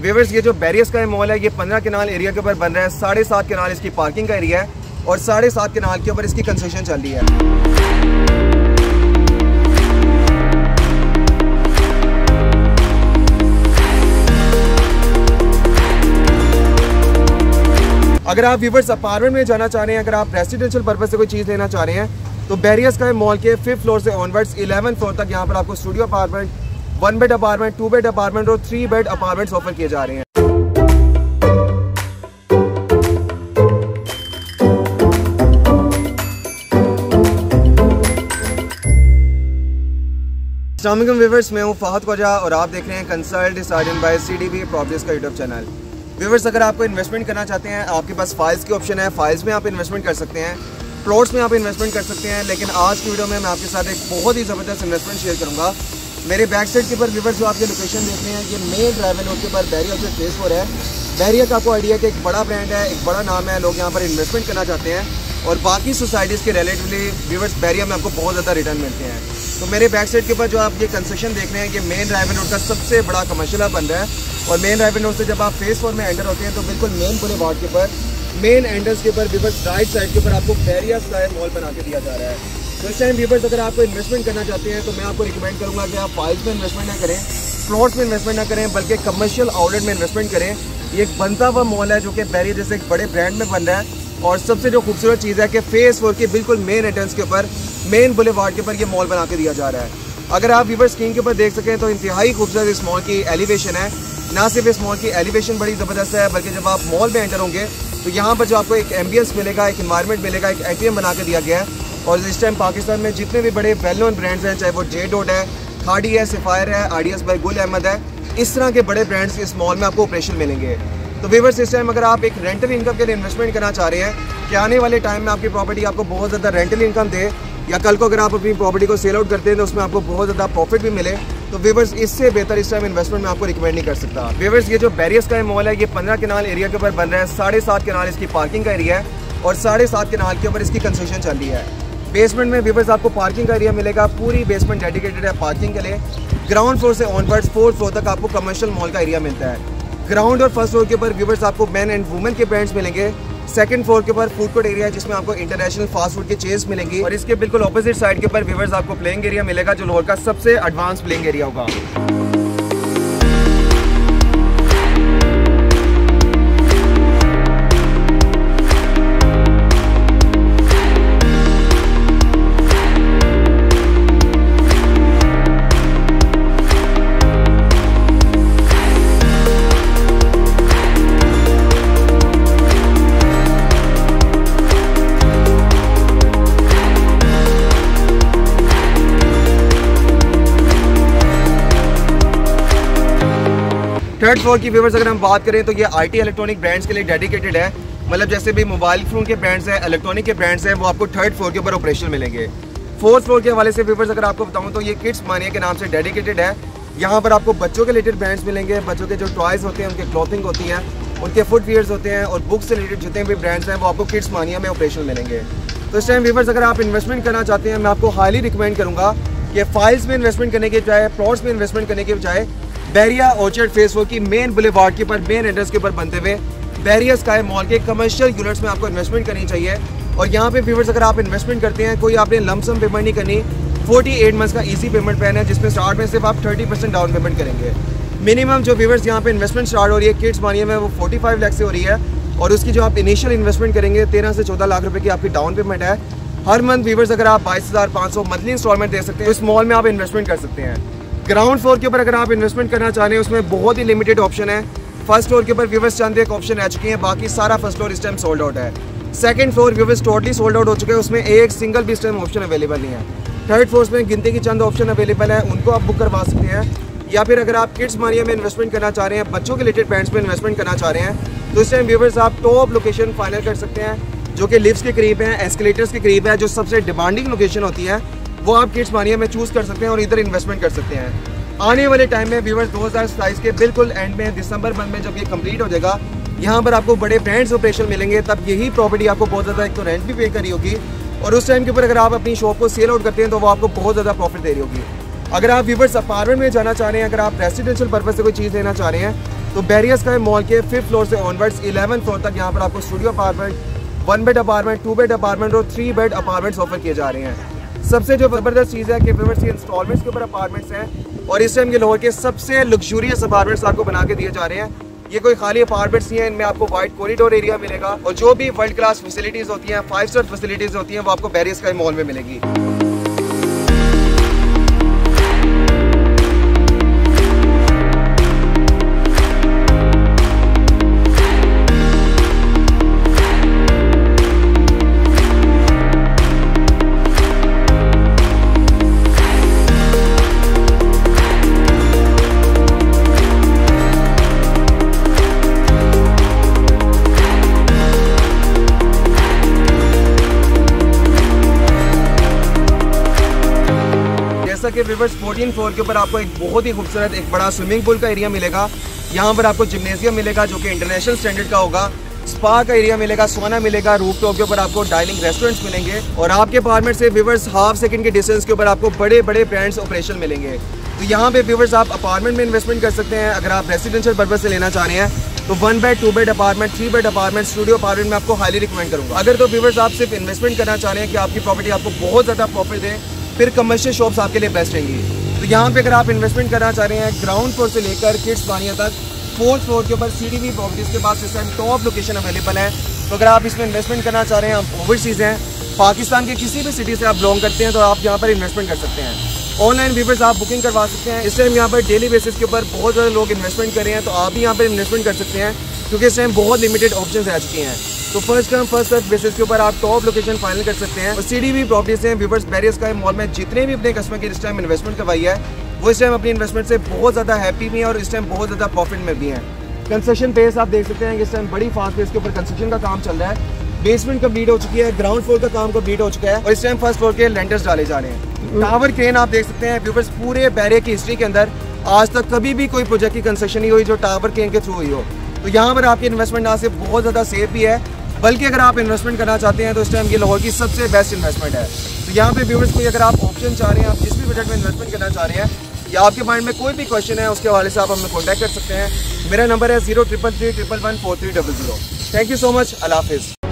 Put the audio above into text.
Viewers ये जो barrier sky mall है ये 15 कनाल एरिया के ऊपर बन रहा है। 7.5 कनाल इसकी पार्किंग का एरिया है और 7.5 कनाल के ऊपर इसकी कंस्ट्रक्शन चल रही है। अगर आप व्यूअर्स अपार्टमेंट में जाना चाह रहे हैं, अगर आप रेसिडेंशियल पर्पज से कोई चीज़ लेना चाह रहे हैं तो बैरियर स्काई मॉल के 5th फ्लोर से ऑनवर्ड्स 11th फ्लोर तक यहाँ पर आपको studio apartment, 1 bed apartment, 2 bed apartment और 3 बेड अपार्टमेंट्स ऑफर किए जा रहे हैं। अस्सलाम वालेकुम व्यूअर्स, मैं हूँ फहद ख्वाजा और आप देख रहे हैं consult decided by CDB properties का यूट्यूब चैनल। व्यूअर्स अगर आपको इन्वेस्टमेंट करना चाहते हैं, आपके पास फाइल्स की ऑप्शन है, फाइल्स में आप इन्वेस्टमेंट कर सकते हैं, प्लॉट्स में आप इन्वेस्टमेंट कर सकते हैं। लेकिन आज की वीडियो में मैं आपके साथ एक बहुत ही ज़बरदस्त इन्वेस्टमेंट शेयर करूँगा। मेरे बैक साइड के ऊपर व्यूअर्स जो आपके लोकेशन देख रहे हैं ये मेन ड्राइव रोड के ऊपर बैरियर से फेस 4 है। बैरियर का आपको आइडिया कि एक बड़ा ब्रांड है, एक बड़ा नाम है, लोग यहाँ पर इन्वेस्टमेंट करना चाहते हैं और बाकी सोसाइटीज़ के रिलेटिवली व्यूअर्स बैरियर में आपको बहुत ज़्यादा रिटर्न मिलते हैं। तो मेरे बैक साइड के ऊपर जो आप ये कंस्ट्रक्शन देख रहे हैं ये मेन ड्राइव रोड का सबसे बड़ा कमर्शियल हब बन रहा है और मेन ड्राइव रोड से जब आप फेस 4 में एंटर होते हैं तो बिल्कुल मेन बुलेवार्ड के ऊपर, मेन एंट्रेंस के ऊपर व्यूअर्स राइट साइड के ऊपर आपको बैरियर स्काई मॉल बना के दिया जा रहा है। तो इस टाइम व्यूअर्स अगर आपको इन्वेस्टमेंट करना चाहते हैं तो मैं आपको रिकमेंड करूँगा कि आप फाइल्स में इन्वेस्टमेंट ना करें, प्लॉट्स में इन्वेस्टमेंट ना करें, बल्कि कमर्शियल आउटलेट में इन्वेस्टमेंट करें। ये एक बनता हुआ मॉल है जो कि बैरियर जैसे एक बड़े ब्रांड में बन रहा है और सबसे जो खूबसूरत चीज़ है कि फेस 4 के बिल्कुल मेन एंट्रेंस के ऊपर, मेन बुलेवार्ड के ऊपर ये मॉल बना के दिया जा रहा है। अगर आप व्यूअर्स स्क्रीन के ऊपर देख सकें तो इंतहाई खूबसूरत इस मॉल की एलिवेशन है। ना सिर्फ इस मॉल की एलिवेशन बड़ी ज़बरदस्त है बल्कि जब आप मॉल में एंटर होंगे तो यहाँ पर जो आपको एक एम्बियंस मिलेगा, एक इन्वायरमेंट मिलेगा, एक एटीएम बना के दिया गया है। और इस टाइम पाकिस्तान में जितने भी बड़े वेल नोन ब्रांड्स हैं, चाहे वो जे डॉट है, खाड़ी है, सफायर है, आरडीएस बाय गुल अहमद है, इस तरह के बड़े ब्रांड्स इस मॉल में आपको ऑपरेशन मिलेंगे। तो व्यूअर्स इस टाइम अगर आप एक रेंटल इनकम के लिए इन्वेस्टमेंट करना चाह रहे हैं कि आने वाले टाइम में आपकी प्रॉपर्टी आपको बहुत ज़्यादा रेंटल इनकम दे या कल को अगर आप अपनी प्रॉपर्टी को सेल आउट करते हैं तो उसमें आपको बहुत ज़्यादा प्रॉफिट भी मिले, तो व्यूअर्स इससे बेहतर इस टाइम इन्वेस्टमेंट में आपको रिकमेंड नहीं कर सकता। व्यूअर्स ये जो बैरियर स्काई मॉल है ये 15 कनाल एरिया के ऊपर बन रहा है। 7.5 कनाल इसकी पार्किंग का एरिया है और 7.5 कनाल के ऊपर इसकी कंस्ट्रक्शन चल रही है। बेसमेंट में व्यूअर्स आपको पार्किंग का एरिया मिलेगा, पूरी बेसमेंट डेडिकेटेड है पार्किंग के लिए। ग्राउंड फ्लोर से ऑनवर्ड्स 4th फ्लोर तक आपको कमर्शियल मॉल का एरिया मिलता है। ग्राउंड और फर्स्ट फ्लोर के ऊपर व्यूअर्स आपको मेन एंड वुमेन के ब्रांड्स मिलेंगे। 2nd फ्लोर के ऊपर फूड कोर्ट एरिया है जिसमें आपको इंटरनेशनल फास्ट फूड की चेन्स मिलेंगी और इसके बिल्कुल ऑपोजिट साइड के ऊपर व्यूअर्स आपको प्लेइंग एरिया मिलेगा जो लाहौर का सबसे एडवांस प्लेइंग एरिया होगा। थर्ड फ्लोर की व्यूअर्स अगर हम बात करें तो ये IT इलेक्ट्रॉनिक ब्रांड्स के लिए डेडिकेटेड है। मतलब जैसे भी मोबाइल फोन के ब्रांड्स हैं, इलेक्ट्रॉनिक के ब्रांड्स हैं, वो आपको 3rd फ्लोर के ऊपर ऑपरेशन मिलेंगे। 4th फ्लोर के हवाले से व्यूअर्स अगर आपको बताऊं तो ये किड्स मानिया के नाम से डेडिकेटेड है। यहाँ पर आपको बच्चों के रिलेटेड ब्रांड्स मिलेंगे, बच्चों के जो टॉयज़ होते हैं, उनके क्लॉथिंग होती है, उनके फुटवियर्स होते हैं और बुक्स से रिलेटेड जितने भी ब्रांड्स हैं वो आपको किड्स मानिया में ऑपरेशन मिलेंगे। तो इस टाइम व्यूअर्स अगर आप इन्वेस्टमेंट करना चाहते हैं मैं आपको हाईली रिकमेंड करूँगा कि फाइल्स में इन्वेस्टमेंट करने के बजाय, प्लॉट्स में इन्वेस्टमेंट करने के बजाय बैरियर ऑर्चर्ड फेस 4 की मेन बुलेवार्ड के ऊपर, मेन एंट्रेंस के ऊपर बनते हुए बैरियर स्काई मॉल के कमर्शियल यूनिट्स में आपको इन्वेस्टमेंट करनी चाहिए। और यहाँ पे व्यूअर्स अगर आप इन्वेस्टमेंट करते हैं, कोई आपने लमसम पेमेंट नहीं करनी, 48 मंथ्स का ईजी पेमेंट प्लान है जिसमें स्टार्ट में सिर्फ आप 30% डाउन पेमेंट करेंगे। मिनिमम जो व्यूअर्स यहाँ पे इन्वेस्टमेंट स्टार्ट हो रही है किड्स मानिया में वो 45 लाख से हो रही है और उसकी जो आप इनिशियल इन्वेस्टमेंट करेंगे 13 से 14 लाख रुपये की आपकी डाउन पेमेंट है। हर मंथ व्यूअर्स अगर आप 22,500 मंथली इंस्टॉलमेंट दे सकते हैं तो इस मॉल में आप इन्वेस्टमेंट कर सकते हैं। ग्राउंड फ्लोर के ऊपर अगर आप इन्वेस्टमेंट करना चाह रहे हैं उसमें बहुत ही लिमिटेड ऑप्शन है। फर्स्ट फ्लोर के ऊपर व्यूअर्स चंद एक ऑप्शन रह चुके हैं, बाकी सारा फर्स्ट फ्लोर इस टाइम सोल्ड आउट है। 2nd floor viewers totally sold out हो चुके हैं, उसमें एक सिंगल भी इस टाइम ऑप्शन अवेलेबल नहीं है। 3rd फ्लोर में गिनती की चंद ऑप्शन अवेलेबल है, उनको आप बुक करवा सकते हैं। या फिर अगर आप किड्स मानिया में इन्वेस्टमेंट करना चाह रहे हैं, बच्चों के रिलेटेड ब्रांड्स में इन्वेस्टमेंट करना चाह रहे हैं तो इस टाइम व्यूअर्स आप टॉप लोकेशन फाइनल कर सकते हैं जो कि लिफ्ट्स के करीब है, एस्केलेटर्स के करीब है, जो सबसे डिमांडिंग लोकेशन होती है वो आप किड्स मानिया में चूज़ कर सकते हैं और इधर इन्वेस्टमेंट कर सकते हैं। आने वाले टाइम में व्यूअर्स 2027 के बिल्कुल एंड में, दिसंबर मंथ में जब ये कंप्लीट हो जाएगा, यहाँ पर आपको बड़े ब्रांड्स ऑपरेशन मिलेंगे, तब यही प्रॉपर्टी आपको बहुत ज़्यादा एक तो रेंट भी पे करी होगी और उस टाइम के ऊपर अगर आप अपनी शॉप को सेल आउट करते हैं तो वो आपको बहुत ज़्यादा प्रॉफिट दे रही होगी। अगर आप व्यूअर्स अपार्टमेंट में जाना चाह रहे हैं, अगर आप रेसिडेंशियल पर्पज से कोई चीज़ लेना चाह रहे हैं तो बैरियर स्काई मॉल के 5th फ्लोर से ऑनवर्ड्स 11th फ्लोर तक यहाँ पर आपको studio apartment, 1 bed apartment, 2 bed apartment और 3 बेड अपार्टमेंट्स ऑफर किए जा रहे हैं। सबसे जो ज़बरदस्त चीज़ है कि व्यूअर्स ये इंस्टॉलमेंट्स के ऊपर अपार्टमेंट्स हैं और इस टाइम ये लाहौर के सबसे लग्जूरियस अपार्टमेंट्स आपको बना के दिए जा रहे हैं। ये कोई खाली अपार्टमेंट्स नहीं है, इनमें आपको वाइड कॉरिडोर एरिया मिलेगा और जो भी वर्ल्ड क्लास फैसिलिटीज़ होती हैं, 5 स्टार फैसिलिटीज़ होती हैं, वो आपको बैरियर स्काई मॉल में मिलेगी। जैसा कि व्यूअर्स 14 फ्लोर के ऊपर आपको एक बहुत ही खूबसूरत एक बड़ा स्विमिंग पूल का एरिया मिलेगा। यहाँ पर आपको जिम्नेजियम मिलेगा जो कि इंटरनेशनल स्टैंडर्ड का होगा, स्पा का एरिया मिलेगा, सोना मिलेगा, रूफटॉप के ऊपर आपको डाइनिंग रेस्टोरेंट्स मिलेंगे और आपके अपार्टमेंट से व्यूअर्स हाफ सेकंड के डिस्टेंस के ऊपर आपको बड़े बड़े ब्रांड्स ऑपरेशन मिलेंगे। तो यहाँ पे व्यूअर्स आप अपार्टमेंट में इन्वेस्टमेंट कर सकते हैं। अगर आप रेजिडेंशियल पर्पज से लेना चाह रहे हैं तो 1 bed, 2 bed apartment, 3 bed apartment, studio apartment में आपको हाईली रिकमेंड करूँगा। अगर तो व्यूअर्स आप सिर्फ इन्वेस्टमेंट करना चाह रहे हैं कि आपकी प्रॉपर्टी आपको बहुत ज़्यादा प्रॉफिट दे, फिर कमर्शियल शॉप्स आपके लिए बेस्ट रहेंगी। तो यहाँ पे अगर आप इन्वेस्टमेंट करना चाह रहे हैं ग्राउंड फ्लोर से लेकर किड्स बानिया तक 4th फ्लोर के ऊपर CDV प्रॉपर्टीज़ के पास इस टाइम टॉप लोकेशन अवेलेबल है। तो अगर आप इसमें इन्वेस्टमेंट करना चाह रहे हैं, आप ओवरसीज़ हैं, पाकिस्तान के किसी भी सिटी से आप बिलोंग करते हैं, तो आप यहाँ पर इन्वेस्टमेंट कर सकते हैं। ऑनलाइन व्यूअर्स आप बुकिंग करवा सकते हैं। इस टाइम यहाँ पर डेली बेसिस के ऊपर बहुत ज़्यादा लोग इन्वेस्टमेंट कर रहे हैं, तो आप भी यहाँ पर इन्वेस्टमेंट कर सकते हैं क्योंकि इस टाइम बहुत लिमिटेड ऑप्शन रह चुके हैं। तो first come first serve basis के ऊपर आप टॉप लोकेशन फाइनल कर सकते हैं। और CDV प्रॉपर्टीज़ हैं व्यूअर्स बैरियर स्काई मॉल में जितने भी अपने कस्टमर के इस टाइम इन्वेस्टमेंट करवाई है, वो इस टाइम अपनी इन्वेस्टमेंट से बहुत ज़्यादा हैप्पी भी हैं और इस टाइम बहुत ज़्यादा प्रॉफिट में भी हैं। कंस्ट्रक्शन पेस आप देख सकते हैं कि इस टाइम बड़ी फास्ट पेस के ऊपर कंस्ट्रक्शन का काम चल रहा है। बेसमेंट कंप्लीट हो चुकी है, ग्राउंड फ्लोर का काम कंप्लीट हो चुका है और इस टाइम फर्स्ट फ्लोर के लेंटर्स डाले जा रहे हैं। टावर क्रेन आप देख सकते हैं व्यूअर्स, पूरे बैरियर की हिस्ट्री के अंदर आज तक कभी भी कोई प्रोजेक्ट की कंस्ट्रक्शन नहीं हुई जो टावर क्रेन के थ्रू हुई हो। तो यहाँ पर आपकी इन्वेस्टमेंट ना सिर्फ बहुत ज़्यादा सेफ भी है, बल्कि अगर आप इन्वेस्टमेंट करना चाहते हैं तो इस टाइम ये लाहौर की सबसे बेस्ट इन्वेस्टमेंट है। तो यहाँ पे व्यूअर्स कोई अगर आप ऑप्शन चाह रहे हैं, आप जिस भी बजट में इन्वेस्टमेंट करना चाह रहे हैं या आपके माइंड में कोई भी क्वेश्चन है, उसके हवाले से आप हमें कॉन्टैक्ट कर सकते हैं। मेरा नंबर है 0333 111 4300। Thank you so much. अल्लाह हाफिज़।